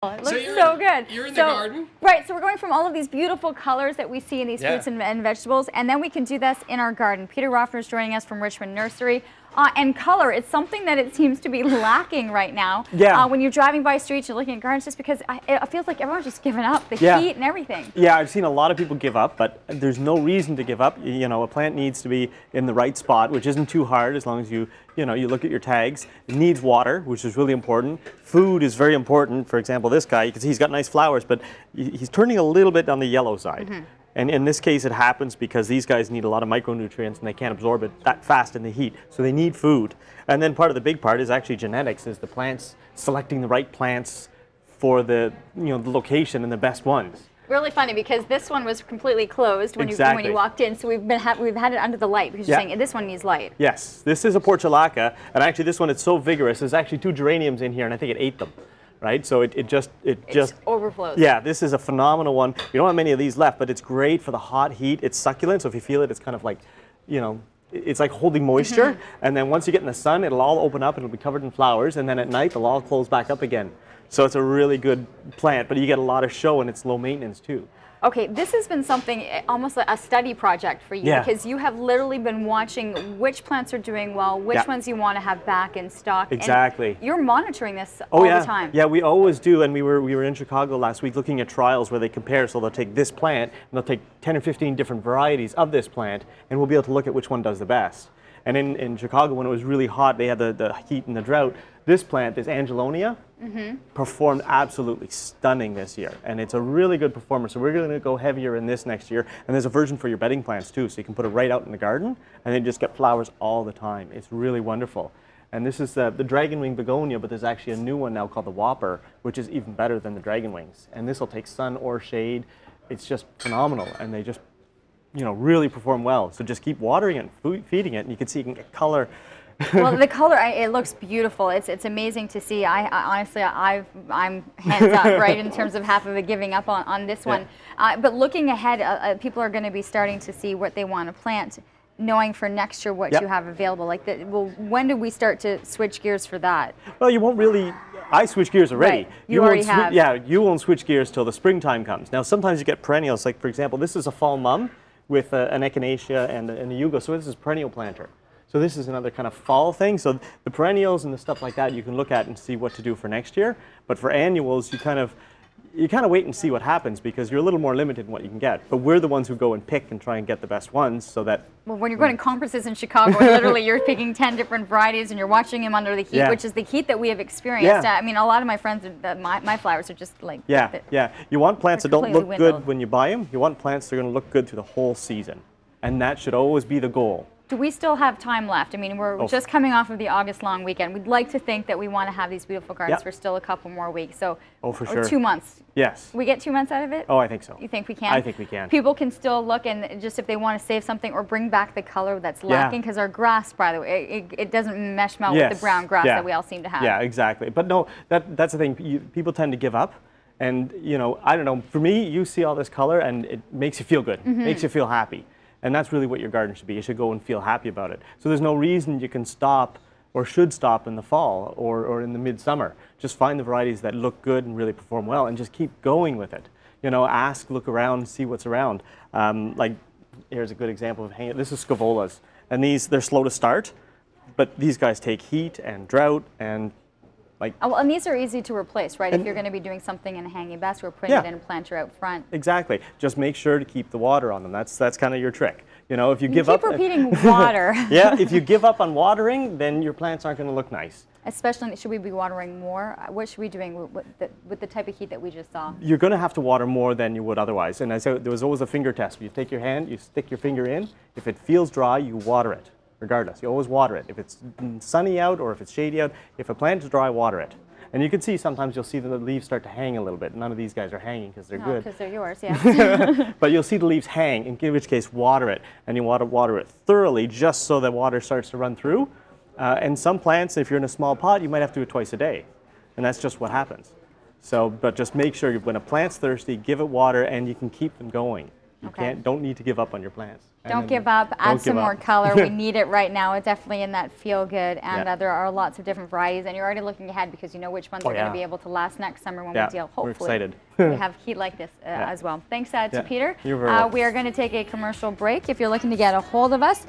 It looks so good. You're in the garden? Right, so we're going from all of these beautiful colors that we see in these fruits and vegetables, and then we can do this in our garden. Peter Roffner is joining us from Richmond Nursery. And color, it's something that it seems to be lacking right now. Yeah. When you're driving by streets, you're looking at gardens, just because it feels like everyone's just given up, the heat and everything. Yeah, I've seen a lot of people give up, but there's no reason to give up. You know, a plant needs to be in the right spot, which isn't too hard as long as you look at your tags. It needs water, which is really important. Food is very important. For example, this guy, you can see he's got nice flowers, but he's turning a little bit on the yellow side. Mm-hmm. And in this case, it happens because these guys need a lot of micronutrients and they can't absorb it that fast in the heat. So they need food. And then part of the big part is actually genetics, is the plants, selecting the right plants for the location and the best ones. Really funny, because this one was completely closed when you walked in, so we've had it under the light, because you're saying this one needs light. Yes, this is a portulaca, and actually this one, it's so vigorous. There's actually 2 geraniums in here, and I think it ate them. Right, so it just overflows. Yeah, this is a phenomenal one. We don't have many of these left, but it's great for the hot heat. It's succulent, so if you feel it, it's kind of like, it's like holding moisture. Mm-hmm. And then once you get in the sun, it'll all open up and it'll be covered in flowers. And then at night, they'll all close back up again. So it's a really good plant, but you get a lot of show, and it's low maintenance too. Okay, this has been something, almost like a study project for you, because you have literally been watching which plants are doing well, which ones you want to have back in stock. Exactly. And you're monitoring this all the time. Yeah, we always do, and we were in Chicago last week looking at trials where they compare. So they'll take this plant, and they'll take 10 or 15 different varieties of this plant, and we'll be able to look at which one does the best. And in Chicago, when it was really hot, they had the heat and the drought. This plant, this Angelonia, performed absolutely stunning this year. And it's a really good performer. So we're going to go heavier in this next year. And there's a version for your bedding plants too. So you can put it right out in the garden, and then just get flowers all the time. It's really wonderful. And this is the dragonwing begonia, but there's actually a new one now called the Whopper, which is even better than the dragonwings. And this will take sun or shade. It's just phenomenal. And they just really perform well. So just keep watering it and feeding it, and you can see you can get color. Well, the color, it looks beautiful. It's amazing to see. Honestly, I'm hands up, right, in terms of half of it giving up on this one. But looking ahead, people are going to be starting to see what they want to plant, knowing for next year what you have available. Well, when do we start to switch gears for that? Well, you won't really. I switch gears already. Right. You already have. Yeah, you won't switch gears till the springtime comes. Now, sometimes you get perennials. Like, for example, this is a fall mum with an echinacea and a yugo. So this is perennial planter. So this is another kind of fall thing. So the perennials and the stuff like that you can look at and see what to do for next year. But for annuals, you kind of wait and see what happens, because you're a little more limited in what you can get. But we're the ones who go and pick and try and get the best ones, so that. Well, when you're going to conferences in Chicago, literally you're picking 10 different varieties and you're watching them under the heat, which is the heat that we have experienced. I mean, a lot of my friends, my flowers are just like. Yeah. You want plants that don't look good when you buy them. You want plants that are going to look good through the whole season, and that should always be the goal. Do we still have time left? I mean, we're just coming off of the August long weekend. We'd like to think that we want to have these beautiful gardens for still a couple more weeks. So, for sure. 2 months. Yes. We get 2 months out of it? Oh, I think so. You think we can? I think we can. People can still look, and just if they want to save something or bring back the color that's lacking, because our grass, by the way, it doesn't mesh well with the brown grass that we all seem to have. Yeah, exactly. But no, that's the thing. People tend to give up. And, I don't know, for me, you see all this color and it makes you feel good, makes you feel happy. And that's really what your garden should be. You should go and feel happy about it. So there's no reason you can stop or should stop in the fall or in the midsummer. Just find the varieties that look good and really perform well, and just keep going with it. Ask, look around, see what's around. Like, here's a good example of hanging. This is scaevolas. And they're slow to start, but these guys take heat and drought and and these are easy to replace, right? If you're going to be doing something in a hanging basket or putting it in a planter out front. Exactly. Just make sure to keep the water on them. That's kind of your trick. If you give up. Keep repeating water. If you give up on watering, then your plants aren't going to look nice. Especially, should we be watering more? What should we be doing with the type of heat that we just saw? You're going to have to water more than you would otherwise. And I said there was always a finger test. You take your hand, you stick your finger in. If it feels dry, you water it. Regardless, you always water it. If it's sunny out or if it's shady out, if a plant is dry, water it. And you can see sometimes you'll see the leaves start to hang a little bit. None of these guys are hanging because they're good. because they're yours, yeah. But you'll see the leaves hang, in which case water it. And you want to water it thoroughly just so that water starts to run through. And some plants, if you're in a small pot, you might have to do it twice a day. And that's just what happens. So, but just make sure when a plant's thirsty, give it water, and you can keep them going. Okay. Don't need to give up on your plants. Don't give up. Add some more color. We need it right now. It's definitely in that feel good. And Yeah. there are lots of different varieties. And you're already looking ahead because you know which ones are going to be able to last next summer when we deal. Hopefully, we're excited. we have heat like this as well. Thanks to Peter. You're very welcome. We are going to take a commercial break. If you're looking to get a hold of us,